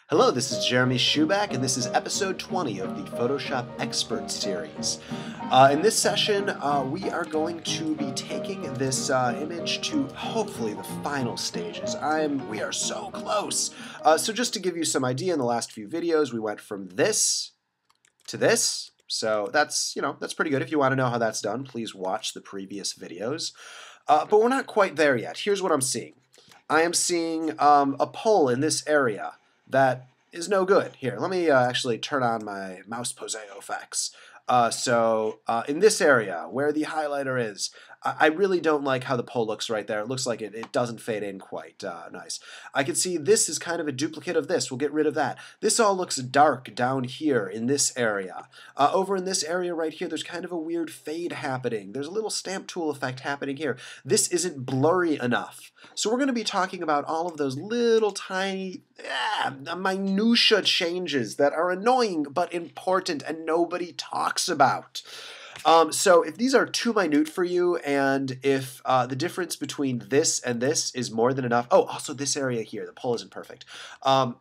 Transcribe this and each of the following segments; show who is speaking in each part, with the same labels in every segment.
Speaker 1: Hello, this is Jeremy Schuback, and this is episode 20 of the Photoshop Expert Series. In this session, we are going to be taking this image to hopefully the final stages. We are so close. So just to give you some idea, in the last few videos, we went from this to this. So that's pretty good. If you want to know how that's done, please watch the previous videos. But we're not quite there yet. Here's what I'm seeing. I am seeing a pole in this area that is no good. Here, let me actually turn on my mouse poseo effects. In this area where the highlighter is, I really don't like how the pole looks right there. It looks like it doesn't fade in quite nice. I can see this is kind of a duplicate of this. We'll get rid of that. This all looks dark down here in this area. Over in this area right here, there's kind of a weird fade happening. There's a little stamp tool effect happening here. This isn't blurry enough. So we're going to be talking about all of those little tiny minutia changes that are annoying but important and nobody talks about. So if these are too minute for you, and if the difference between this and this is more than enough, oh, also this area here, the pole isn't perfect.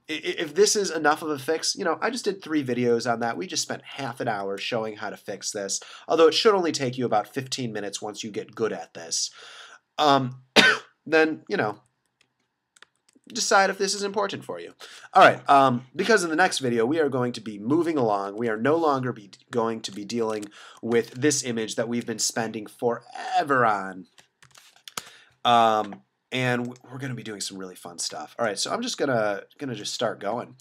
Speaker 1: If this is enough of a fix, I just did 3 videos on that. We just spent half an hour showing how to fix this, although it should only take you about 15 minutes once you get good at this. Then, decide if this is important for you. All right, because in the next video we are going to be moving along. We are no longer going to be dealing with this image that we've been spending forever on. And we're going to be doing some really fun stuff. All right, so I'm just gonna just start going.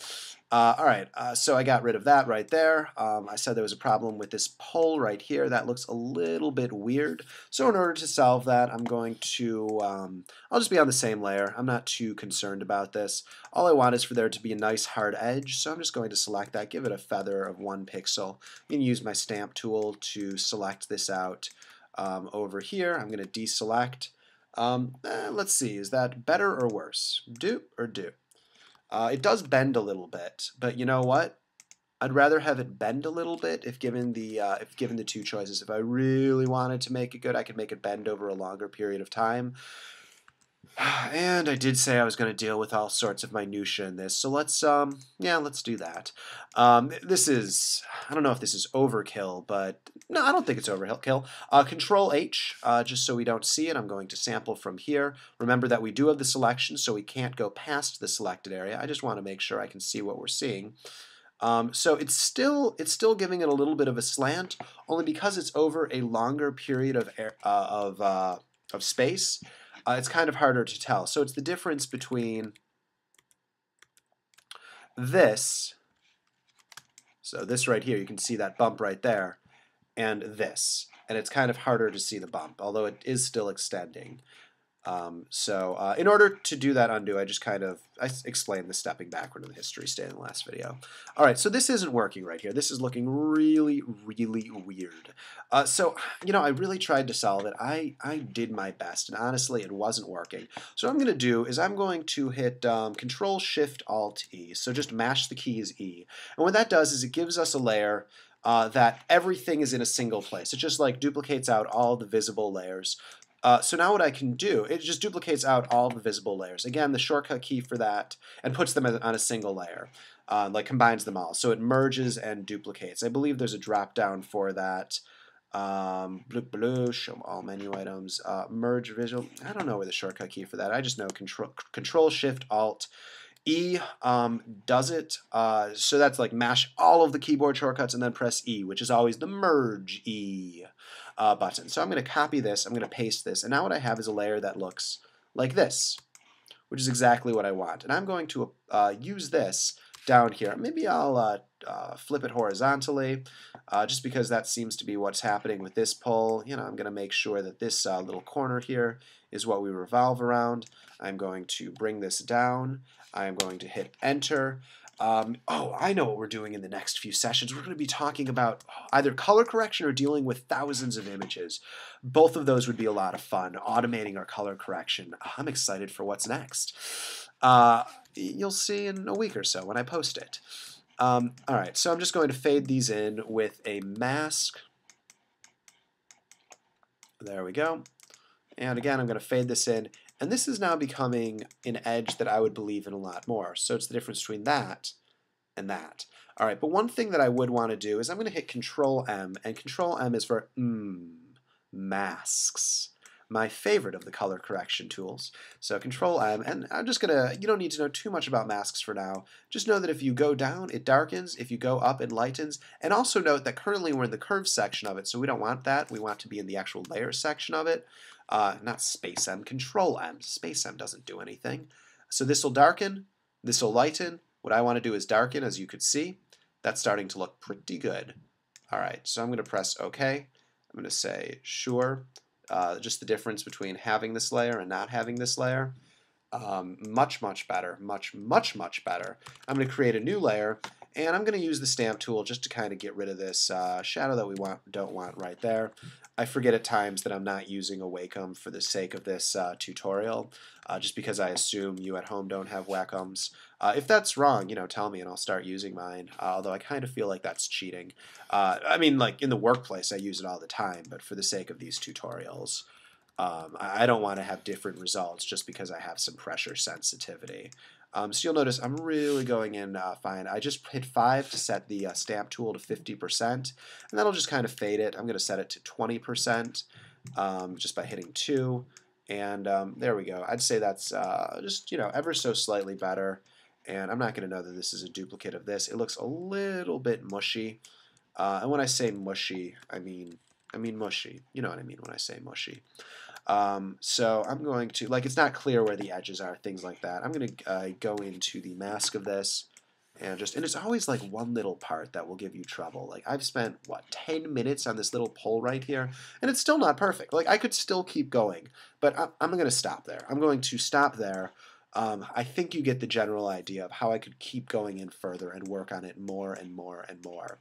Speaker 1: All right, so I got rid of that right there. I said there was a problem with this pole right here. That looks a little bit weird. So in order to solve that, I'm going to, I'll just be on the same layer. I'm not too concerned about this. All I want is for there to be a nice hard edge. So I'm just going to select that, give it a feather of 1 pixel. I'm going to use my stamp tool to select this out over here. I'm going to deselect. Let's see, is that better or worse? Do or do? It does bend a little bit, but you know what? I'd rather have it bend a little bit if given the 2 choices. If I really wanted to make it good, I could make it bend over a longer period of time. And I did say I was going to deal with all sorts of minutia in this, so let's do that. This is, I don't know if this is overkill, but no, I don't think it's overkill. Control H, just so we don't see it, I'm going to sample from here. Remember that we do have the selection, so we can't go past the selected area. I just want to make sure I can see what we're seeing. So it's still giving it a little bit of a slant, only because it's over a longer period of space. It's kind of harder to tell. So it's the difference between this, so this right here, you can see that bump right there, and this. And it's kind of harder to see the bump, although it is still extending. In order to do that undo, I explained the stepping backward in the history state in the last video. All right, so this isn't working right here. This is looking really, really weird. I really tried to solve it. I did my best, and honestly, it wasn't working. So what I'm going to do is I'm going to hit Control-Shift-Alt-E, so just mash the keys E. And what that does is it gives us a layer that everything is in a single place. It just like duplicates out all the visible layers. So now what I can do, it just duplicates out all the visible layers. Again, the shortcut key for that, and puts them on a single layer, like combines them all. So it merges and duplicates. I believe there's a drop down for that. Show all menu items, merge visual. I don't know where the shortcut key for that. I just know Control Shift Alt E does it. So that's like mash all of the keyboard shortcuts and then press E, which is always the merge E button. So I'm going to copy this, I'm going to paste this, and now what I have is a layer that looks like this, which is exactly what I want. And I'm going to use this down here. Maybe I'll flip it horizontally, just because that seems to be what's happening with this pole. I'm going to make sure that this little corner here is what we revolve around. I'm going to bring this down. I'm going to hit Enter. Oh, I know what we're doing in the next few sessions. We're going to be talking about either color correction or dealing with thousands of images. Both of those would be a lot of fun, automating our color correction. I'm excited for what's next. You'll see in a week or so when I post it. All right, so I'm just going to fade these in with a mask. There we go. And again, I'm going to fade this in. And this is now becoming an edge that I would believe in a lot more. So it's the difference between that and that. All right, but one thing that I would want to do is I'm going to hit Control M, and Control M is for masks. My favorite of the color correction tools. So Control M, and I'm just gonna, you don't need to know too much about masks for now. Just know that if you go down, it darkens. If you go up, it lightens. And also note that currently we're in the curve section of it, so we don't want that. We want to be in the actual layer section of it. Not Space M, Control M. Space M doesn't do anything. So this will darken, this will lighten. What I want to do is darken, as you could see. That's starting to look pretty good. All right, so I'm going to press OK. I'm going to say sure. Just the difference between having this layer and not having this layer. Much better. Much better. I'm going to create a new layer, and I'm going to use the stamp tool just to kind of get rid of this shadow that we don't want right there. I forget at times that I'm not using a Wacom for the sake of this tutorial, just because I assume you at home don't have Wacoms. If that's wrong, tell me and I'll start using mine, although I kind of feel like that's cheating. I mean, like in the workplace I use it all the time, but for the sake of these tutorials, I don't want to have different results just because I have some pressure sensitivity. So you'll notice I'm really going in fine. I just hit 5 to set the stamp tool to 50%, and that'll just kind of fade it. I'm going to set it to 20% just by hitting 2, and there we go. I'd say that's just ever so slightly better, and I'm not going to know that this is a duplicate of this. It looks a little bit mushy, and when I say mushy, I mean mushy. You know what I mean when I say mushy. So I'm going to, like, it's not clear where the edges are, things like that. I'm going to go into the mask of this and it's always like one little part that will give you trouble. Like I've spent, 10 minutes on this little pole right here, and it's still not perfect. Like I could still keep going, but I'm going to stop there. I'm going to stop there. I think you get the general idea of how I could keep going in further and work on it more and more and more.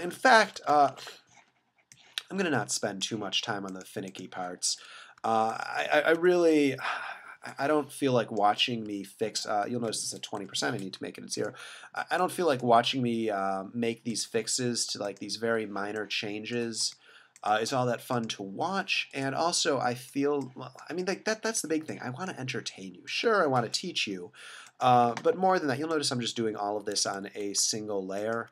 Speaker 1: In fact, I'm going to not spend too much time on the finicky parts. I really, I don't feel like watching me fix, you'll notice it's at 20%, I need to make it at 0. I don't feel like watching me make these fixes to like these very minor changes is all that fun to watch, and also I feel, I mean, like that's the big thing. I want to entertain you. Sure, I want to teach you, but more than that, you'll notice I'm just doing all of this on a single layer.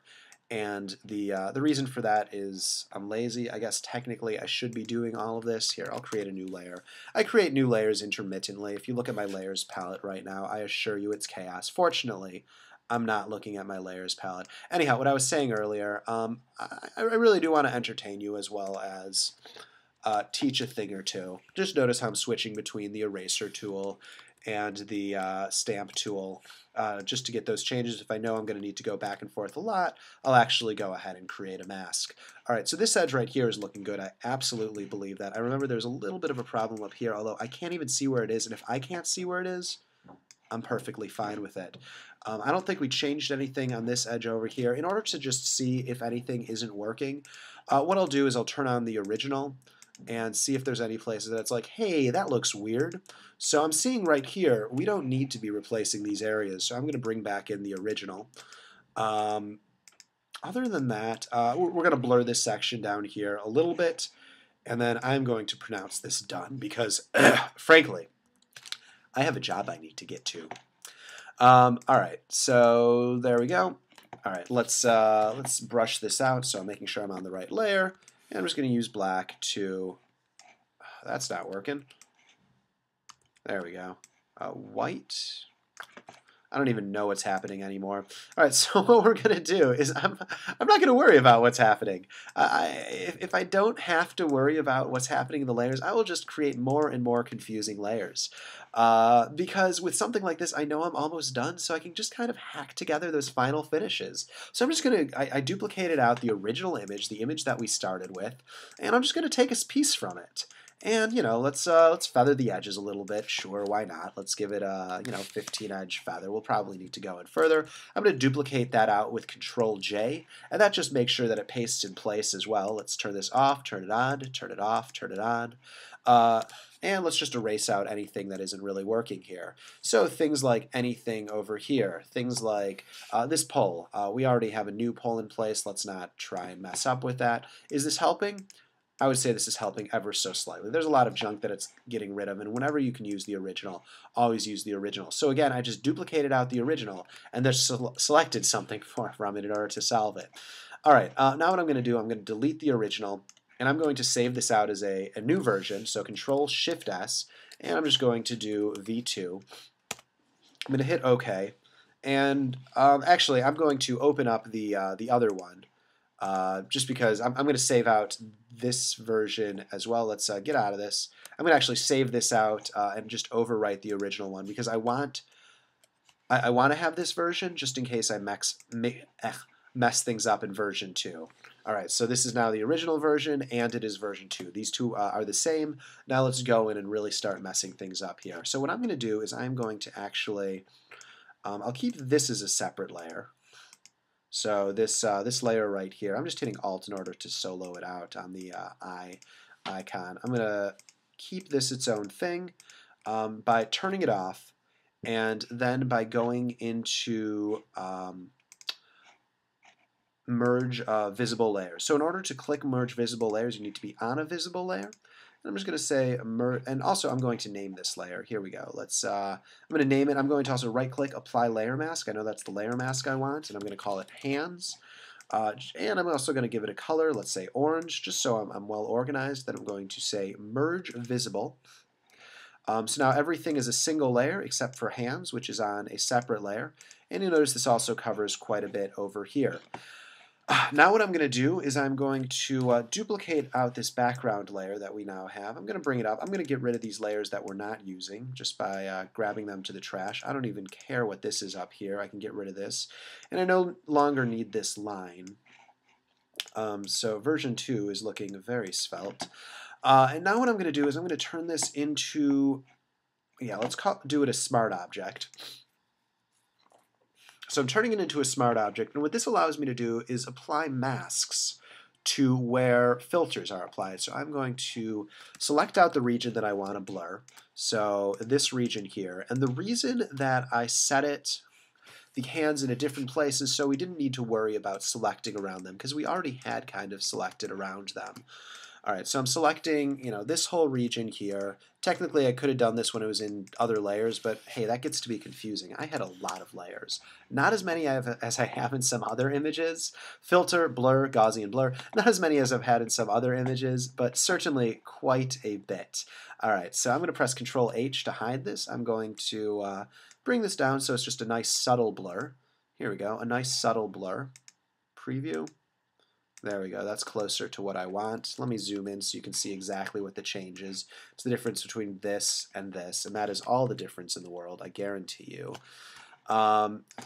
Speaker 1: And the reason for that is I'm lazy. I guess technically I should be doing all of this. Here, I'll create a new layer. I create new layers intermittently. If you look at my layers palette right now, I assure you it's chaos. Fortunately, I'm not looking at my layers palette. Anyhow, what I was saying earlier, I really do want to entertain you as well as teach a thing or two. Just notice how I'm switching between the eraser tool and the stamp tool just to get those changes. If I know I'm going to need to go back and forth a lot, I'll actually go ahead and create a mask. All right, so this edge right here is looking good. I absolutely believe that. I remember there's a little bit of a problem up here, although I can't even see where it is, and if I can't see where it is, I'm perfectly fine with it. I don't think we changed anything on this edge over here. In order to just see if anything isn't working, what I'll do is I'll turn on the original and see if there's any places that it's like, hey, that looks weird. So I'm seeing right here, we don't need to be replacing these areas, so I'm going to bring back in the original. Other than that, we're going to blur this section down here a little bit, and then I'm going to pronounce this done because, frankly, I have a job I need to get to. All right, so there we go. All right, let's brush this out. So I'm making sure I'm on the right layer, and I'm just going to use black to. That's not working. There we go. White. I don't even know what's happening anymore. All right, so what we're going to do is I'm not going to worry about what's happening. If I don't have to worry about what's happening in the layers, I will just create more and more confusing layers. Because with something like this, I know I'm almost done, so I can just kind of hack together those final finishes. So I'm just going to, I duplicated out the original image, the image that we started with, and I'm just going to take a piece from it. And, let's feather the edges a little bit. Sure, why not? Let's give it a, 15-edge feather. We'll probably need to go in further. I'm going to duplicate that out with Control-J, and that just makes sure that it pastes in place as well. Let's turn this off, turn it on, turn it off, turn it on. And let's just erase out anything that isn't really working here. So things like anything over here, things like this pole. We already have a new pole in place. Let's not try and mess up with that. Is this helping? I would say this is helping ever so slightly. There's a lot of junk that it's getting rid of, and whenever you can use the original, always use the original. So again, I just duplicated out the original and then selected something from it in order to solve it. All right, now what I'm going to do, I'm going to delete the original, and I'm going to save this out as a new version. So Control-Shift-S, and I'm just going to do V2. I'm going to hit OK, and actually I'm going to open up the other one. Just because I'm going to save out this version as well. Let's get out of this. I'm going to actually save this out and just overwrite the original one because I want to have this version just in case I mess things up in version 2. All right, so this is now the original version and it is version 2. These two are the same. Now let's go in and really start messing things up here. So what I'm going to do is I'm going to actually, I'll keep this as a separate layer. So this layer right here, I'm just hitting Alt in order to solo it out on the eye icon. I'm going to keep this its own thing by turning it off, and then by going into Merge Visible Layers. So in order to click Merge Visible Layers, you need to be on a visible layer. I'm just going to say, and also I'm going to name this layer. Here we go. Let's. I'm going to name it. I'm going to also right-click, Apply Layer Mask. I know that's the layer mask I want, and I'm going to call it Hands. And I'm also going to give it a color. Let's say orange, just so I'm well organized. Then I'm going to say Merge Visible. So now everything is a single layer except for Hands, which is on a separate layer. And you'll notice this also covers quite a bit over here. Now what I'm going to do is I'm going to duplicate out this background layer that we now have. I'm going to bring it up. I'm going to get rid of these layers that we're not using just by grabbing them to the trash. I don't even care what this is up here. I can get rid of this. And I no longer need this line. So version 2 is looking very svelte. And now what I'm going to do is I'm going to turn this into, let's do it a smart object. So I'm turning it into a smart object, and what this allows me to do is apply masks to where filters are applied. So I'm going to select out the region that I want to blur, so this region here. And the reason that I set the hands in a different place is so we didn't need to worry about selecting around them, because we already had kind of selected around them. All right, so I'm selecting, this whole region here. Technically, I could have done this when it was in other layers, but hey, that gets to be confusing. I had a lot of layers. Not as many as I have in some other images. Filter, blur, Gaussian blur. Not as many as I've had in some other images, but certainly quite a bit. All right, so I'm going to press Control-H to hide this. I'm going to bring this down so it's just a nice subtle blur. Here we go, a nice subtle blur. Preview. There we go, that's closer to what I want. Let me zoom in so you can see exactly what the change is. It's the difference between this, and that is all the difference in the world, I guarantee you.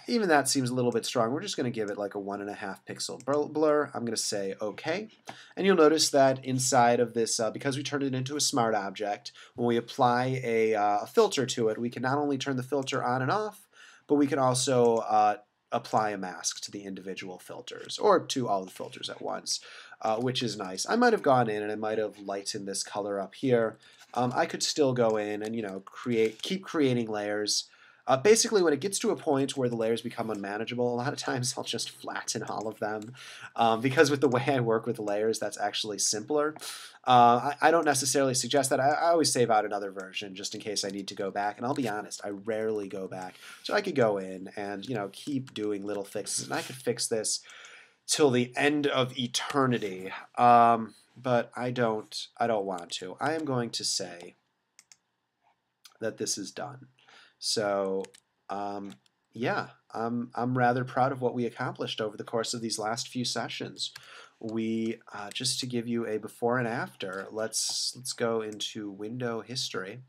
Speaker 1: Even that seems a little bit strong. We're just going to give it like a 1.5 pixel blur. I'm going to say OK. And you'll notice that inside of this, because we turned it into a smart object, when we apply a filter to it, we can not only turn the filter on and off, but we can also apply a mask to the individual filters, or to all the filters at once, which is nice. I might have gone in and I might have lightened this color up here. I could still go in and keep creating layers. Basically, when it gets to a point where the layers become unmanageable, a lot of times I'll just flatten all of them, because with the way I work with layers, that's actually simpler. I don't necessarily suggest that. I always save out another version just in case I need to go back, and I'll be honest, I rarely go back. So I could go in and keep doing little fixes, and I could fix this till the end of eternity. But I don't want to. I am going to say that this is done. So, yeah, I'm rather proud of what we accomplished over the course of these last few sessions. We just to give you a before and after, let's go into window history,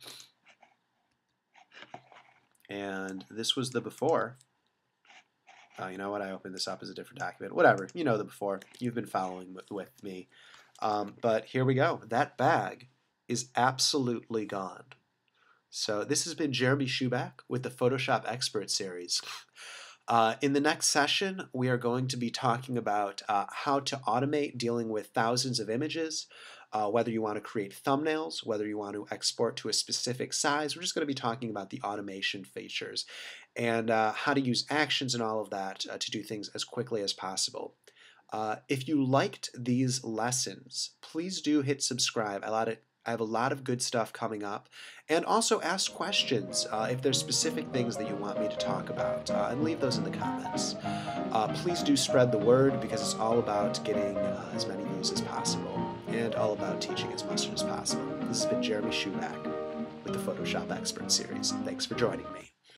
Speaker 1: and this was the before. You know what? I opened this up as a different document. Whatever. You know the before. You've been following with me. But here we go. That bag is absolutely gone. So this has been Jeremy Schuback with the Photoshop Expert Series. In the next session, we are going to be talking about how to automate dealing with thousands of images, whether you want to create thumbnails, whether you want to export to a specific size. We're just going to be talking about the automation features and how to use actions and all of that to do things as quickly as possible. If you liked these lessons, please do hit subscribe. I have a lot of good stuff coming up. And also ask questions if there's specific things that you want me to talk about, and leave those in the comments. Please do spread the word, because it's all about getting as many views as possible, and all about teaching as much as possible. This has been Jeremy Schuback with the Photoshop Expert Series. Thanks for joining me.